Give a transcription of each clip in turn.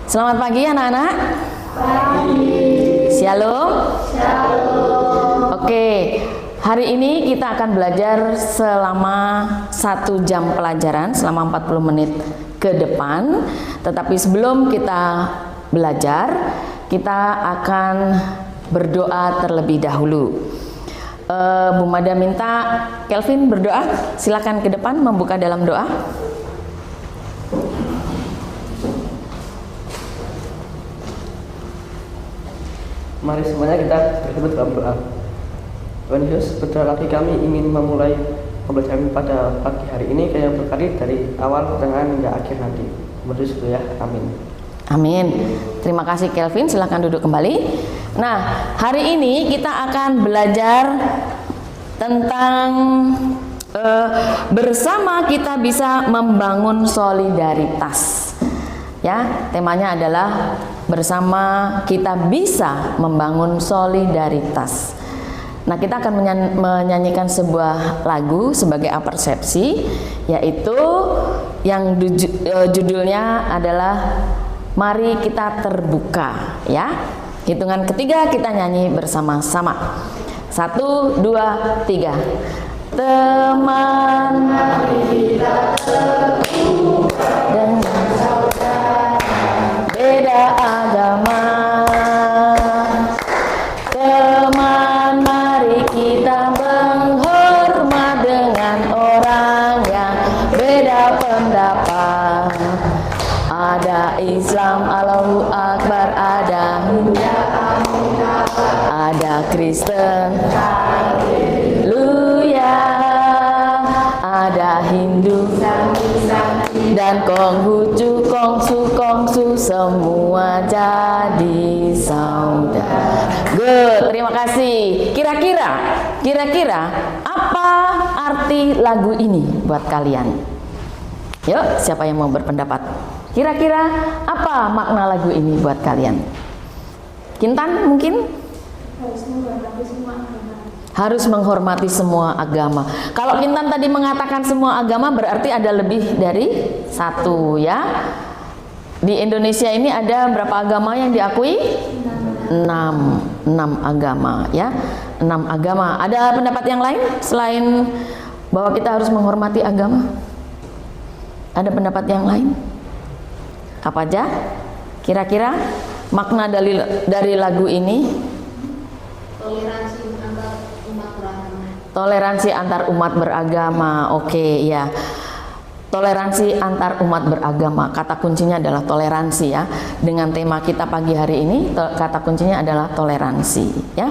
Selamat pagi anak-anak. Pagi. Shalom. Shalom. Oke, hari ini kita akan belajar selama 1 jam pelajaran, selama 40 menit ke depan. Tetapi sebelum kita belajar, kita akan berdoa terlebih dahulu. Bu Mada minta Kelvin berdoa. Silakan ke depan membuka dalam doa. Mari semuanya kita bertemu dalam doa. Tuhan Yesus, bentar lagi kami ingin memulai pembelajaran pada pagi hari ini yang berkali dari awal, tengah, hingga akhir nanti. Berdoa dulu ya, amin. Amin. Terima kasih Kelvin, silakan duduk kembali. Nah, hari ini kita akan belajar tentang bersama kita bisa membangun solidaritas. Ya, temanya adalah bersama kita bisa membangun solidaritas. Nah, kita akan menyanyikan sebuah lagu sebagai apersepsi, yaitu yang judulnya adalah Mari Kita Terbuka. Ya, hitungan ketiga kita nyanyi bersama-sama. 1, 2, 3. Teman, mari kita terbuka dengan saudara beda agama. Teman, mari kita menghormat dengan orang yang beda pendapat. Ada Islam, Allahu Akbar, ada Hindu, ada Kristen, Haleluya, ada Hindu dan Konghucu, Kongsu, semua jadi saudara. Good, terima kasih. Kira-kira apa arti lagu ini buat kalian? Yuk, siapa yang mau berpendapat? Kira-kira apa makna lagu ini buat kalian? Kintan mungkin? Harus menghormati semua agama. Kalau Kintan tadi mengatakan semua agama, berarti ada lebih dari satu, ya. Di Indonesia ini ada berapa agama yang diakui? 6 agama, ya. 6 agama. Ada pendapat yang lain selain bahwa kita harus menghormati agama? Ada pendapat yang lain? Apa aja? Kira-kira makna dari lagu ini? Toleransi antar umat beragama. Oke, ya. Toleransi antar umat beragama. Kata kuncinya adalah toleransi, ya. Dengan tema kita pagi hari ini, kata kuncinya adalah toleransi, ya.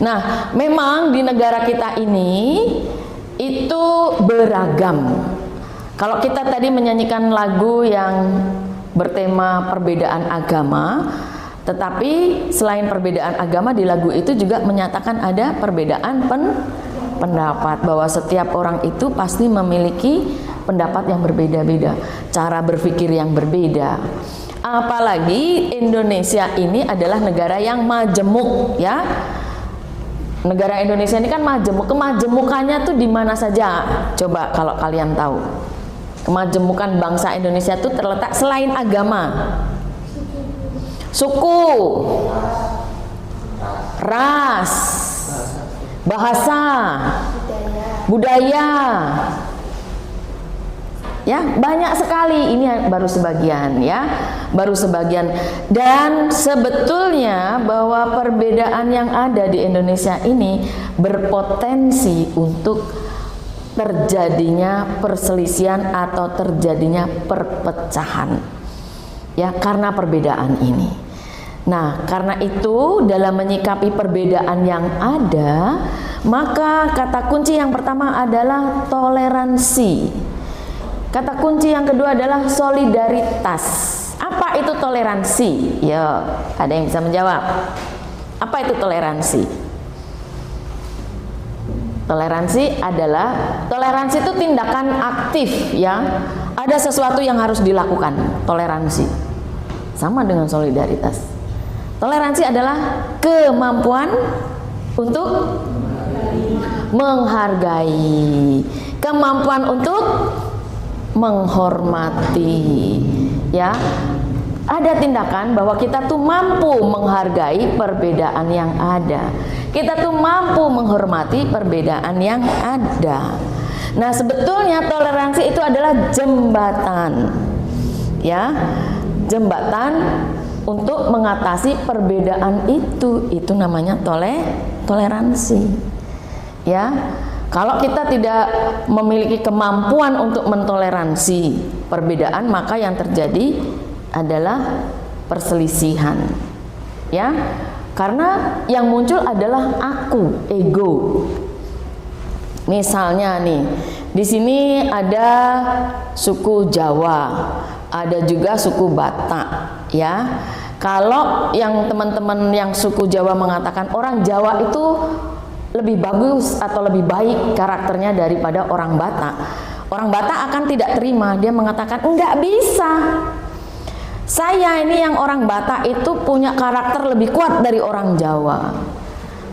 Nah, memang di negara kita ini itu beragam. Kalau kita tadi menyanyikan lagu yang bertema perbedaan agama, tetapi selain perbedaan agama, di lagu itu juga menyatakan ada perbedaan pendapat, bahwa setiap orang itu pasti memiliki pendapat yang berbeda-beda, cara berpikir yang berbeda. Apalagi Indonesia ini adalah negara yang majemuk, ya. Negara Indonesia ini kan majemuk. Kemajemukannya tuh di mana saja? Coba kalau kalian tahu. Kemajemukan bangsa Indonesia itu terletak selain agama, suku, ras, bahasa, budaya, ya, banyak sekali. Ini baru sebagian, ya, baru sebagian. Dan sebetulnya bahwa perbedaan yang ada di Indonesia ini berpotensi untuk terjadinya perselisihan atau terjadinya perpecahan, ya, karena perbedaan ini. Nah, karena itu dalam menyikapi perbedaan yang ada, maka kata kunci yang pertama adalah toleransi. Kata kunci yang kedua adalah solidaritas. Apa itu toleransi? Ya, ada yang bisa menjawab? Apa itu toleransi? Toleransi itu tindakan aktif, ya. Ada sesuatu yang harus dilakukan. Toleransi sama dengan solidaritas. Toleransi adalah kemampuan untuk menghargai, kemampuan untuk menghormati, ya. Ada tindakan bahwa kita tuh mampu menghargai perbedaan yang ada. Kita tuh mampu menghormati perbedaan yang ada. Nah, sebetulnya toleransi itu adalah jembatan. Ya, jembatan untuk mengatasi perbedaan itu namanya toleransi. Ya. Kalau kita tidak memiliki kemampuan untuk mentoleransi perbedaan, maka yang terjadi adalah perselisihan. Ya. Karena yang muncul adalah aku, ego. Misalnya nih, di sini ada suku Jawa, ada juga suku Batak, ya. Kalau yang teman-teman yang suku Jawa mengatakan orang Jawa itu lebih bagus atau lebih baik karakternya daripada orang Batak, orang Batak akan tidak terima. Dia mengatakan enggak bisa. Saya ini yang orang Batak itu punya karakter lebih kuat dari orang Jawa.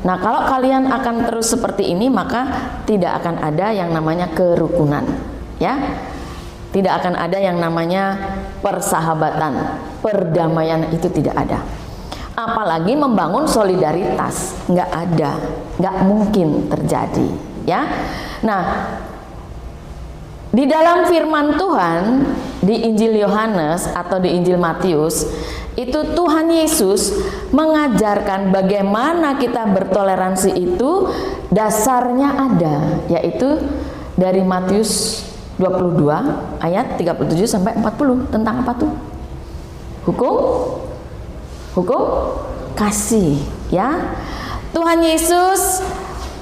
Nah, kalau kalian akan terus seperti ini, maka tidak akan ada yang namanya kerukunan, ya. Tidak akan ada yang namanya persahabatan, perdamaian, itu tidak ada. Apalagi membangun solidaritas, nggak ada, nggak mungkin terjadi, ya. Nah, di dalam firman Tuhan di Injil Yohanes atau di Injil Matius, itu Tuhan Yesus mengajarkan bagaimana kita bertoleransi itu dasarnya ada, yaitu dari Matius 22 ayat 37 sampai 40 tentang apa tuh? Hukum kasih, ya. Tuhan Yesus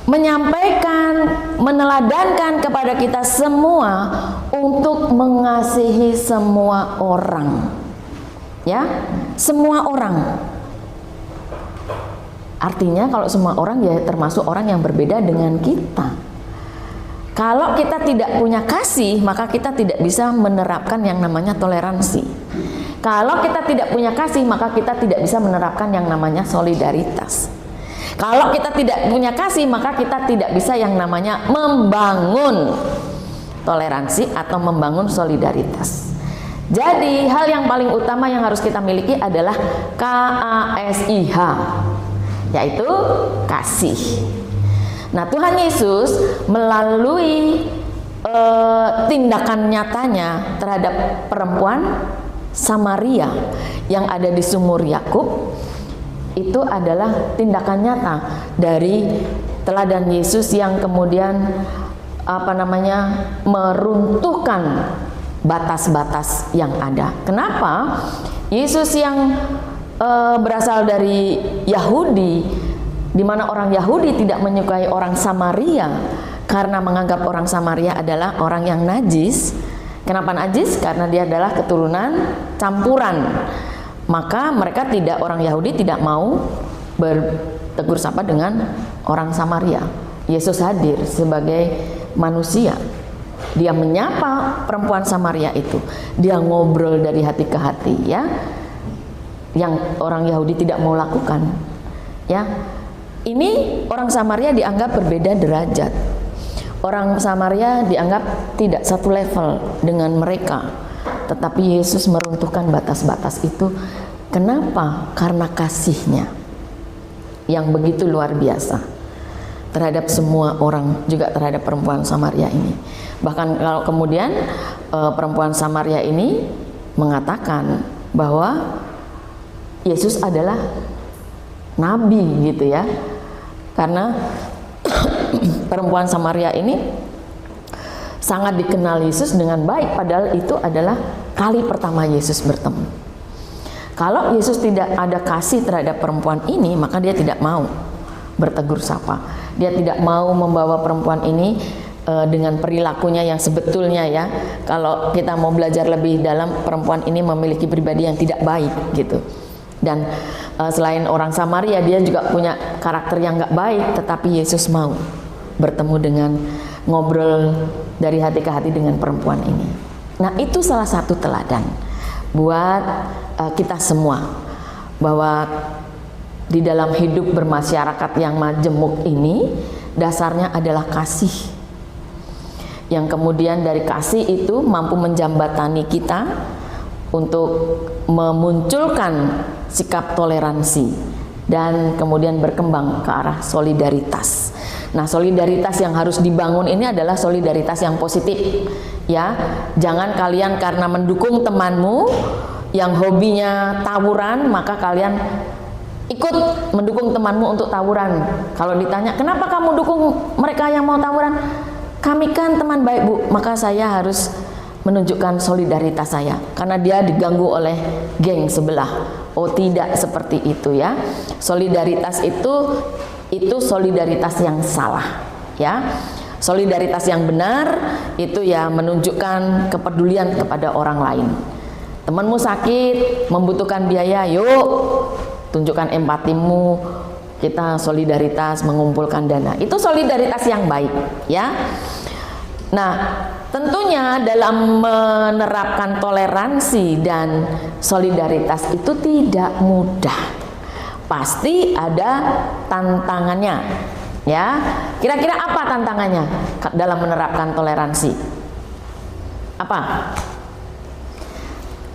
menyampaikan, meneladankan kepada kita semua untuk mengasihi semua orang. Ya, semua orang. Artinya kalau semua orang ya termasuk orang yang berbeda dengan kita. Kalau kita tidak punya kasih, maka kita tidak bisa menerapkan yang namanya toleransi. Kalau kita tidak punya kasih, maka kita tidak bisa menerapkan yang namanya solidaritas. Kalau kita tidak punya kasih, maka kita tidak bisa yang namanya membangun toleransi atau membangun solidaritas. Jadi hal yang paling utama yang harus kita miliki adalah KASIH, yaitu kasih. Nah, Tuhan Yesus melalui tindakan nyatanya terhadap perempuan Samaria yang ada di sumur Yakub, itu adalah tindakan nyata dari teladan Yesus yang kemudian meruntuhkan batas-batas yang ada. Kenapa? Yesus yang berasal dari Yahudi, di mana orang Yahudi tidak menyukai orang Samaria karena menganggap orang Samaria adalah orang yang najis. Kenapa najis? Karena dia adalah keturunan campuran. Maka mereka tidak, orang Yahudi tidak mau bertegur sapa dengan orang Samaria. Yesus hadir sebagai manusia. Dia menyapa perempuan Samaria itu. Dia ngobrol dari hati ke hati, ya. Yang orang Yahudi tidak mau lakukan. Ya. Ini orang Samaria dianggap berbeda derajat. Orang Samaria dianggap tidak satu level dengan mereka. Tetapi Yesus meruntuhkan batas-batas itu. Kenapa? Karena kasihnya yang begitu luar biasa terhadap semua orang, juga terhadap perempuan Samaria ini. Bahkan kalau kemudian perempuan Samaria ini mengatakan bahwa Yesus adalah nabi, gitu ya. Karena perempuan Samaria ini sangat dikenal Yesus dengan baik, padahal itu adalah kali pertama Yesus bertemu. Kalau Yesus tidak ada kasih terhadap perempuan ini, maka dia tidak mau bertegur sapa. Dia tidak mau membawa perempuan ini dengan perilakunya yang sebetulnya, ya. Kalau kita mau belajar lebih dalam, perempuan ini memiliki pribadi yang tidak baik, gitu. Dan selain orang Samaria, dia juga punya karakter yang nggak baik, tetapi Yesus mau bertemu dengan, ngobrol dari hati ke hati dengan perempuan ini. Nah, itu salah satu teladan buat kita semua, bahwa di dalam hidup bermasyarakat yang majemuk ini dasarnya adalah kasih, yang kemudian dari kasih itu mampu menjembatani kita untuk memunculkan sikap toleransi dan kemudian berkembang ke arah solidaritas. Nah, solidaritas yang harus dibangun ini adalah solidaritas yang positif, ya. Jangan kalian karena mendukung temanmu yang hobinya tawuran, maka kalian ikut mendukung temanmu untuk tawuran. Kalau ditanya, kenapa kamu dukung mereka yang mau tawuran? Kami kan teman baik, Bu, maka saya harus menunjukkan solidaritas saya karena dia diganggu oleh geng sebelah. Oh, tidak seperti itu, ya. Solidaritas itu solidaritas yang salah, ya. Solidaritas yang benar itu ya menunjukkan kepedulian kepada orang lain. Temanmu sakit, membutuhkan biaya, yuk tunjukkan empatimu, kita solidaritas mengumpulkan dana. Itu solidaritas yang baik, ya. Nah, tentunya dalam menerapkan toleransi dan solidaritas itu tidak mudah. Pasti ada tantangannya, ya. Kira-kira apa tantangannya dalam menerapkan toleransi? Apa?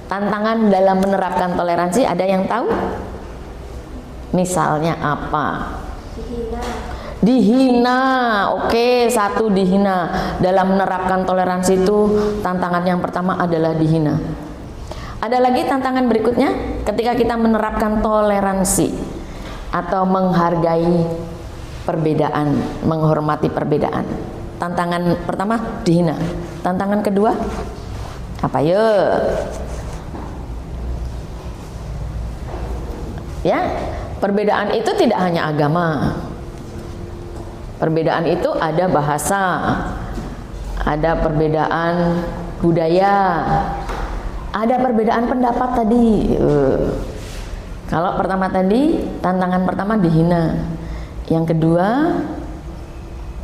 Tantangan dalam menerapkan toleransi ada yang tahu? Misalnya apa? Dihina. Oke, satu dihina. Dalam menerapkan toleransi itu tantangan yang pertama adalah dihina. Ada lagi tantangan berikutnya ketika kita menerapkan toleransi atau menghargai perbedaan, menghormati perbedaan. Tantangan pertama dihina. Tantangan kedua apa ya? Ya, perbedaan itu tidak hanya agama. Perbedaan itu ada bahasa, ada perbedaan budaya, ada perbedaan pendapat tadi. Kalau pertama tadi, tantangan pertama dihina. Yang kedua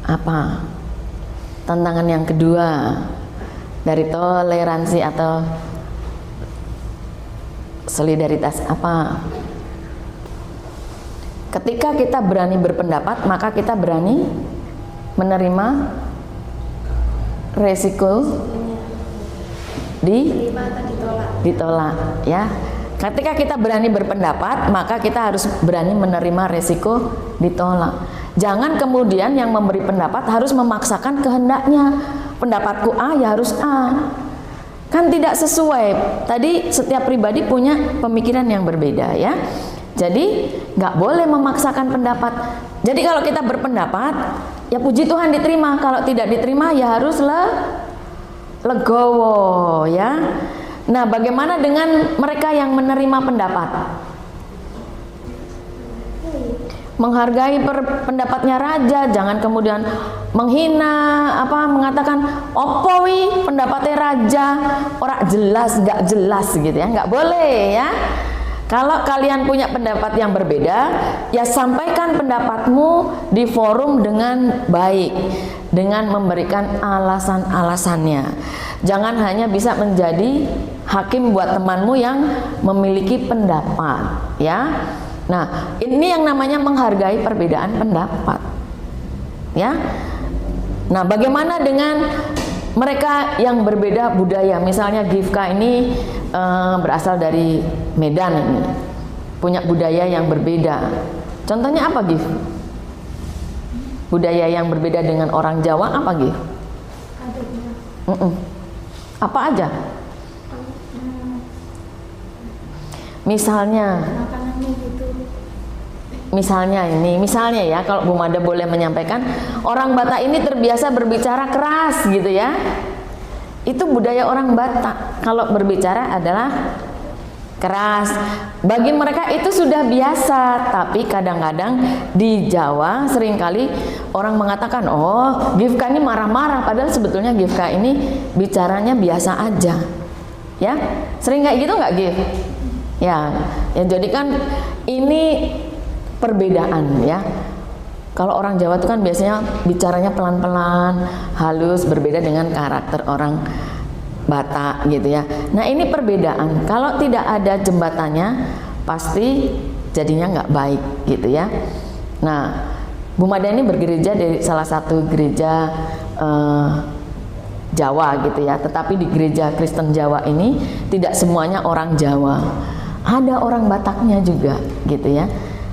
apa? Tantangan yang kedua dari toleransi atau solidaritas apa? Ketika kita berani berpendapat, maka kita berani menerima resiko ditolak, ya. Ketika kita berani berpendapat, maka kita harus berani menerima resiko ditolak. Jangan kemudian yang memberi pendapat harus memaksakan kehendaknya. Pendapatku A ya harus A. Kan tidak sesuai. Tadi setiap pribadi punya pemikiran yang berbeda, ya. Jadi nggak boleh memaksakan pendapat. Jadi kalau kita berpendapat, ya puji Tuhan diterima. Kalau tidak diterima, ya harus legowo, ya. Nah, bagaimana dengan mereka yang menerima pendapat? Menghargai pendapatnya raja, jangan kemudian menghina, mengatakan opo wi pendapatnya raja, ora jelas, nggak jelas gitu ya, nggak boleh, ya. Kalau kalian punya pendapat yang berbeda, ya sampaikan pendapatmu di forum dengan baik, dengan memberikan alasan-alasannya. Jangan hanya bisa menjadi hakim buat temanmu yang memiliki pendapat, ya. Nah, ini yang namanya menghargai perbedaan pendapat, ya. Nah, bagaimana dengan mereka yang berbeda budaya? Misalnya Gifka ini berasal dari Medan, ini punya budaya yang berbeda. Contohnya apa, Gif? Budaya yang berbeda dengan orang Jawa apa, Gif? Apa aja? Misalnya ya, kalau Bu Mada boleh menyampaikan, orang Batak ini terbiasa berbicara keras gitu ya. Itu budaya orang Batak, kalau berbicara adalah keras. Bagi mereka itu sudah biasa, tapi kadang-kadang di Jawa seringkali orang mengatakan, oh Gifka ini marah-marah, padahal sebetulnya Gifka ini bicaranya biasa aja, ya. Sering kayak gitu nggak, Gif? Ya, jadi kan ini perbedaan, ya. Kalau orang Jawa itu kan biasanya bicaranya pelan-pelan, halus, berbeda dengan karakter orang Batak gitu ya. Nah, ini perbedaan. Kalau tidak ada jembatannya, pasti jadinya nggak baik gitu ya. Nah, Bu Mada ini bergereja dari salah satu gereja Jawa gitu ya. Tetapi di gereja Kristen Jawa ini tidak semuanya orang Jawa. Ada orang Bataknya juga gitu ya.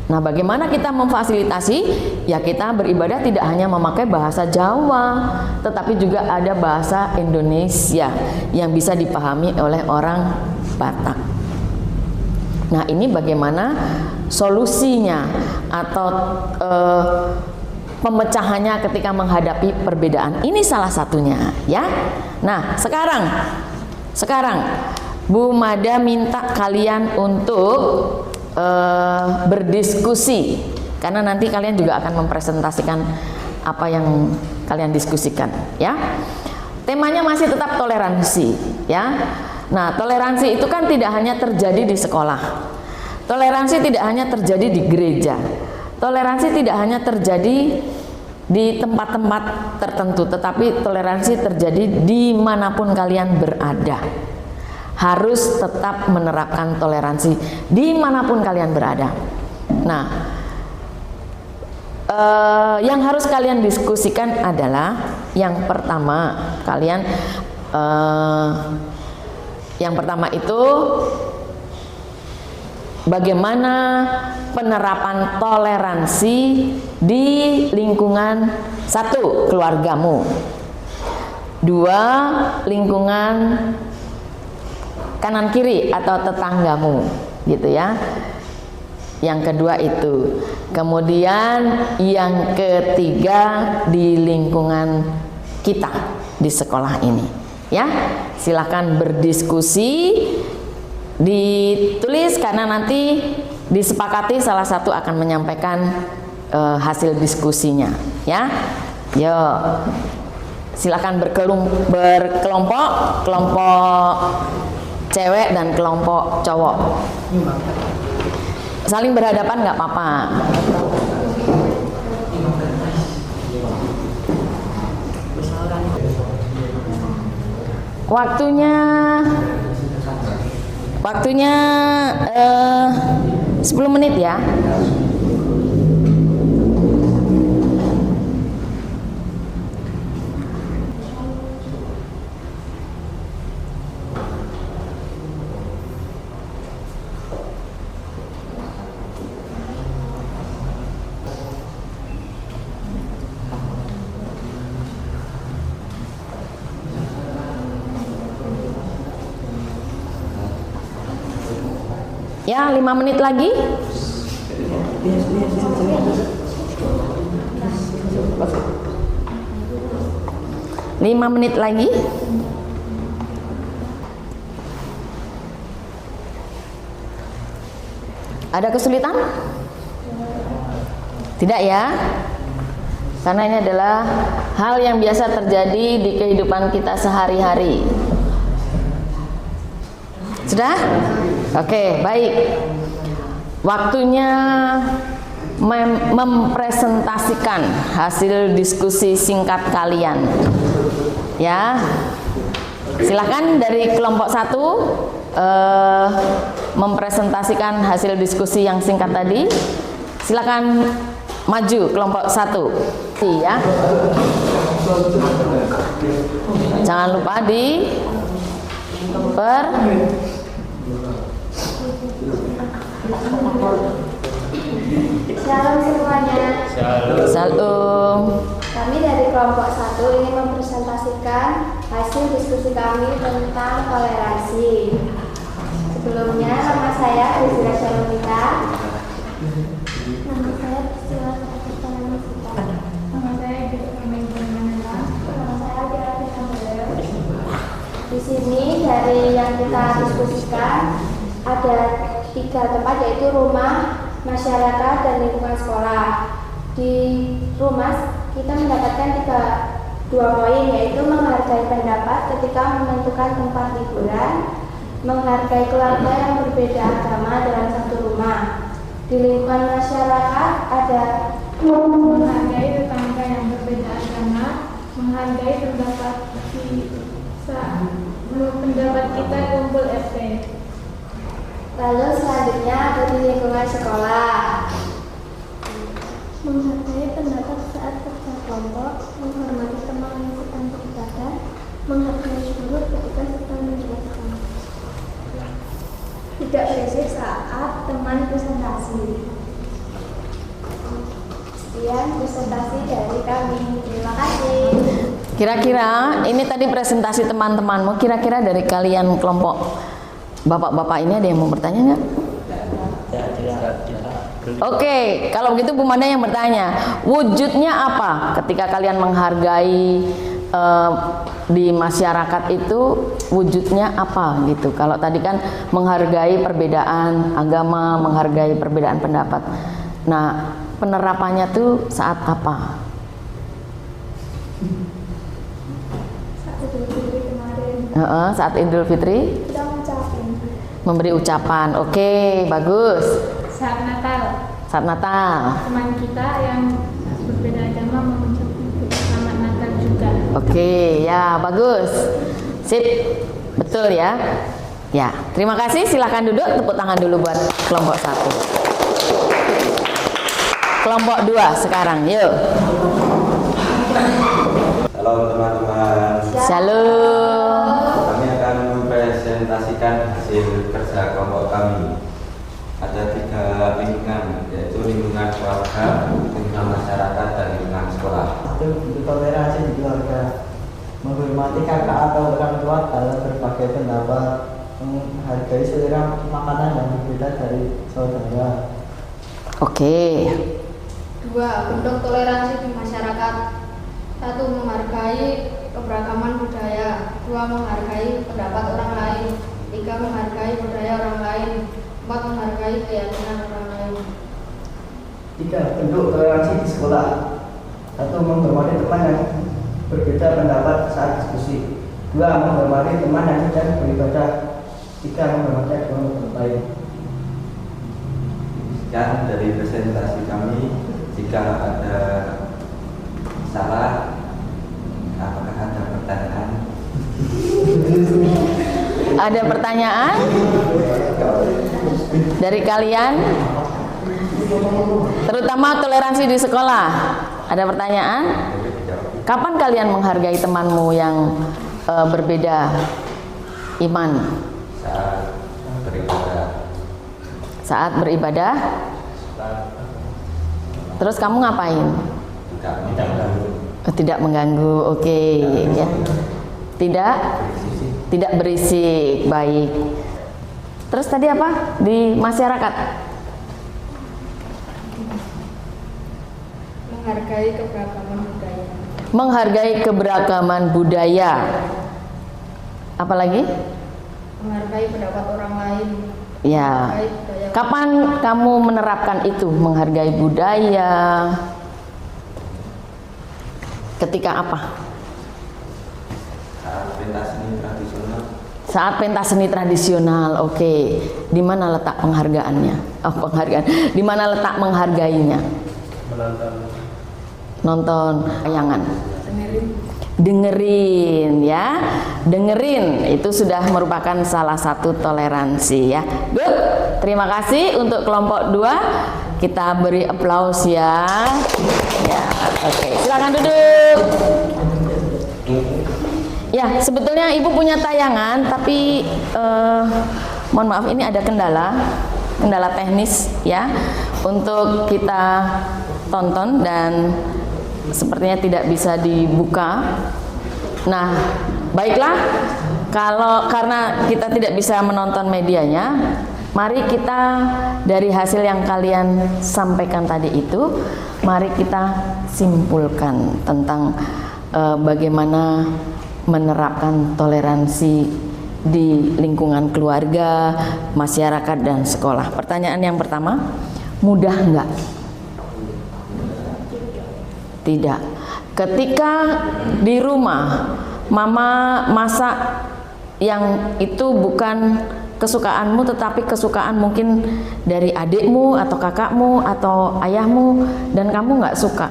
Nah, bagaimana kita memfasilitasi? Ya, kita beribadah tidak hanya memakai bahasa Jawa, tetapi juga ada bahasa Indonesia yang bisa dipahami oleh orang Batak. Nah, ini bagaimana solusinya atau pemecahannya ketika menghadapi perbedaan. Ini salah satunya ya. Nah, sekarang Bu Mada minta kalian untuk berdiskusi, karena nanti kalian juga akan mempresentasikan apa yang kalian diskusikan ya. Temanya masih tetap toleransi ya. Nah, toleransi itu kan tidak hanya terjadi di sekolah, toleransi tidak hanya terjadi di gereja, toleransi tidak hanya terjadi di tempat-tempat tertentu, tetapi toleransi terjadi dimanapun kalian berada. Harus tetap menerapkan toleransi dimanapun kalian berada. Nah, yang harus kalian diskusikan adalah yang pertama, yang pertama itu bagaimana penerapan toleransi di lingkungan, satu, keluargamu, dua, lingkungan kanan kiri atau tetanggamu gitu ya. Yang kedua itu. Kemudian yang ketiga di lingkungan kita di sekolah ini ya. Silakan berdiskusi, ditulis, karena nanti disepakati salah satu akan menyampaikan hasil diskusinya ya. Yo, silakan berkelompok, kelompok cewek dan kelompok cowok. Saling berhadapan nggak apa-apa. Waktunya 10 menit ya. Ya, 5 menit lagi. Lima menit lagi. Ada kesulitan? Tidak ya? Karena ini adalah hal yang biasa terjadi di kehidupan kita sehari-hari. Sudah? Oke, baik. Waktunya mempresentasikan hasil diskusi singkat kalian. Ya. Silakan dari kelompok 1 mempresentasikan hasil diskusi yang singkat tadi. Silakan maju kelompok 1. Ya. Jangan lupa Shalom semuanya. Shalom. Kami dari kelompok 1 ingin mempresentasikan hasil diskusi kami tentang toleransi. Sebelumnya, nama saya Rizila Shalomita. Nama saya Priscilla Shalomita. Nama saya Gisela. Nama saya Geraldine Amber. Di sini dari yang kita diskusikan ada 3 tempat, yaitu rumah, masyarakat, dan lingkungan sekolah. Di rumah kita mendapatkan 2 poin, yaitu menghargai pendapat ketika menentukan tempat liburan, menghargai keluarga yang berbeda agama dalam satu rumah. Di lingkungan masyarakat ada menghargai tetangga yang berbeda agama, menghargai pendapat kita kumpul RT. Lalu selanjutnya ada di lingkungan sekolah. Menghargai pendapat saat kerja kelompok, menghormati teman yang sedang beribadah, teman presentasi. Sekian presentasi dari kami. Terima kasih. Kira-kira ini tadi presentasi teman-temanmu, kira-kira dari kalian kelompok bapak-bapak ini ada yang mau bertanya nggak? Oke, kalau begitu Bu Manda yang bertanya, wujudnya apa ketika kalian menghargai di masyarakat itu, wujudnya apa gitu? Kalau tadi kan menghargai perbedaan agama, menghargai perbedaan pendapat. Nah, penerapannya tuh saat apa? Saat Idul Fitri Kita ngucapin. memberi ucapan. Oke, bagus. Saat Natal, Saat Natal. teman kita yang berbeda agama mengucapkan selamat Natal juga. Oke, ya bagus. Sip. Betul ya. Ya, terima kasih. Silakan duduk. Tepuk tangan dulu buat kelompok 1. Kelompok 2 sekarang. Yuk. Halo teman-teman, Shalom. kami akan mempresentasikan hasil kerja kelompok kami. Ada 3 lingkungan, yaitu lingkungan keluarga, lingkungan masyarakat, dan lingkungan sekolah. Bentuk toleransi di keluarga, menghormati kakak atau orang tua dalam berbagai pendapat, menghargai selera makanan yang berbeda dari saudara. Oke. 2. Bentuk toleransi di masyarakat. 1. Menghargai keberagaman budaya. 2. Menghargai pendapat orang lain. 3. Menghargai budaya orang lain. 4. Menghargai keyakinan orang lain. 3. Bentuk toleransi di sekolah. 1. Menghormati teman yang berbeda pendapat saat diskusi. 2. Menghormati teman yang sedang beribadah. 3. Menghormati agama orang lain. Sekian dari presentasi kami. Jika ada salah, apakah ada pertanyaan? Ada pertanyaan dari kalian? Terutama toleransi di sekolah. Ada pertanyaan? Kapan kalian menghargai temanmu yang berbeda iman? Saat beribadah. Saat beribadah? Terus kamu ngapain? Tidak mengganggu. Tidak mengganggu. Oke, ya. Tidak berisik. Baik. Terus tadi apa? Di masyarakat? Menghargai keberagaman budaya. Menghargai keberagaman budaya. Apalagi? Menghargai pendapat orang lain. Ya. Menghargai budaya. Kapan kamu menerapkan itu, menghargai budaya? Ketika apa? Saat pentas seni tradisional. Saat pentas seni tradisional. Oke. Di mana letak penghargaannya? Oh, penghargaan. Di mana letak menghargainya? Nonton tayangan. Dengerin ya, dengerin itu sudah merupakan salah satu toleransi ya. Good, terima kasih untuk kelompok 2. Kita beri aplaus ya. Ya, oke, silakan duduk. Ya, sebetulnya Ibu punya tayangan, tapi mohon maaf ini ada kendala teknis ya untuk kita tonton dan sepertinya tidak bisa dibuka. Nah, baiklah, karena kita tidak bisa menonton medianya, mari kita dari hasil yang kalian sampaikan tadi itu, mari kita simpulkan tentang bagaimana menerapkan toleransi di lingkungan keluarga, masyarakat, dan sekolah. Pertanyaan yang pertama, mudah nggak? Tidak. Ketika di rumah mama masak yang itu bukan kesukaanmu tetapi kesukaan mungkin dari adikmu atau kakakmu atau ayahmu dan kamu nggak suka,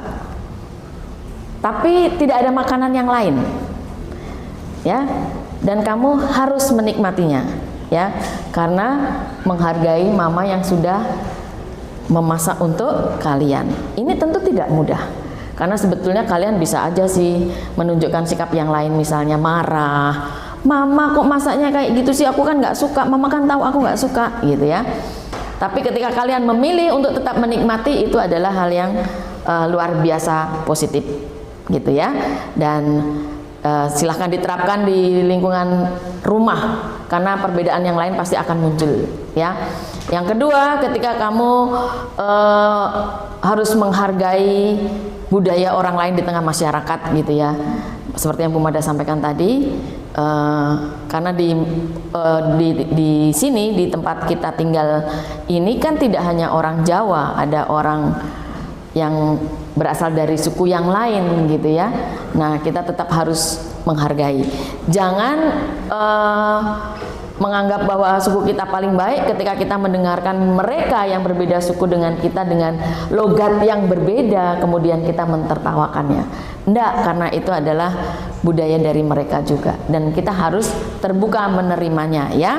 tapi tidak ada makanan yang lain ya, dan kamu harus menikmatinya ya, karena menghargai mama yang sudah memasak untuk kalian. Ini tentu tidak mudah. Karena sebetulnya kalian bisa aja sih menunjukkan sikap yang lain, misalnya marah, mama kok masaknya kayak gitu sih, aku kan nggak suka, mama kan tahu aku nggak suka gitu ya. Tapi ketika kalian memilih untuk tetap menikmati, itu adalah hal yang luar biasa positif, gitu ya. Dan silahkan diterapkan di lingkungan rumah, karena perbedaan yang lain pasti akan muncul, ya. Yang kedua, ketika kamu harus menghargai budaya orang lain di tengah masyarakat, gitu ya. Seperti yang Bu Mada sampaikan tadi, karena di sini, di tempat kita tinggal ini kan tidak hanya orang Jawa, ada orang yang berasal dari suku yang lain, gitu ya. Nah, kita tetap harus menghargai. Jangan menganggap bahwa suku kita paling baik ketika kita mendengarkan mereka yang berbeda suku dengan kita dengan logat yang berbeda, kemudian kita mentertawakannya. Enggak, karena itu adalah budaya dari mereka juga, dan kita harus terbuka menerimanya, ya.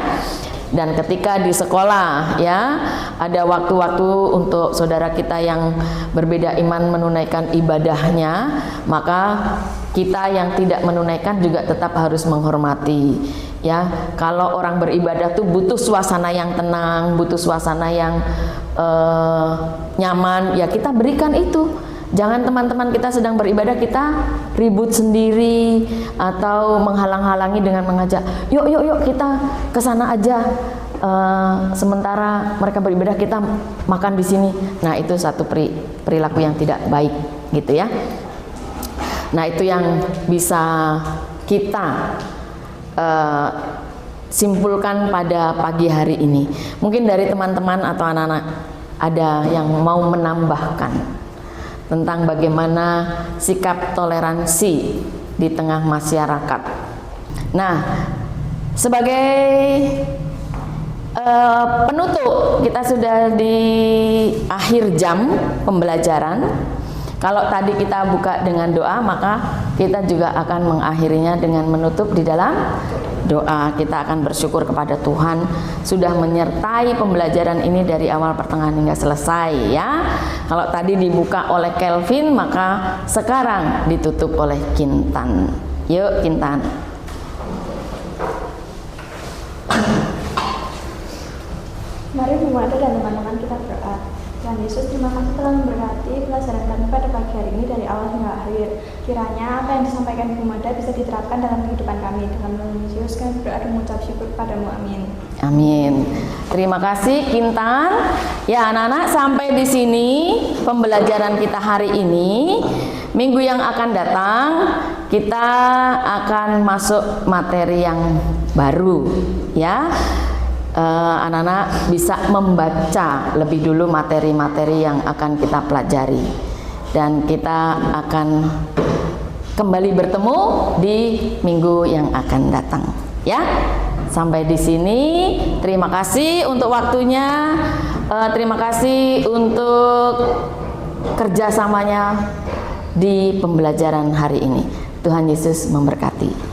Dan ketika di sekolah, ya, ada waktu-waktu untuk saudara kita yang berbeda iman menunaikan ibadahnya, maka kita yang tidak menunaikan juga tetap harus menghormati, ya. Kalau orang beribadah tuh butuh suasana yang tenang, butuh suasana yang nyaman, ya kita berikan itu. Jangan teman-teman kita sedang beribadah kita ribut sendiri atau menghalang-halangi dengan mengajak, yuk kita ke sana aja, sementara mereka beribadah kita makan di sini. Nah, itu satu perilaku yang tidak baik, gitu ya. Nah, itu yang bisa kita simpulkan pada pagi hari ini. Mungkin dari teman-teman atau anak-anak ada yang mau menambahkan tentang bagaimana sikap toleransi di tengah masyarakat. Nah, sebagai penutup, kita sudah di akhir jam pembelajaran. Kalau tadi kita buka dengan doa, maka kita juga akan mengakhirinya dengan menutup di dalam doa. Kita akan bersyukur kepada Tuhan sudah menyertai pembelajaran ini dari awal pertengahan hingga selesai, ya. Kalau tadi dibuka oleh Kelvin, maka sekarang ditutup oleh Kintan. Yuk, Kintan. Mari Bu Mada dan teman-teman kita berdoa. Tuhan Yesus, terima kasih telah memberkati pelajaran kami pada pagi hari ini dari awal hingga akhir. Kiranya apa yang disampaikan Bu Mada bisa diterapkan dalam kehidupan kami. Dalam nama Yesus kami berdoa dan mengucap syukur kepadamu. Amin. Amin. Terima kasih Kintan. Ya, anak-anak, sampai di sini pembelajaran kita hari ini. Minggu yang akan datang kita akan masuk materi yang baru, ya. Anak-anak bisa membaca lebih dulu materi-materi yang akan kita pelajari, dan kita akan kembali bertemu di minggu yang akan datang, ya. Sampai di sini, terima kasih untuk waktunya, terima kasih untuk kerjasamanya di pembelajaran hari ini. Tuhan Yesus memberkati.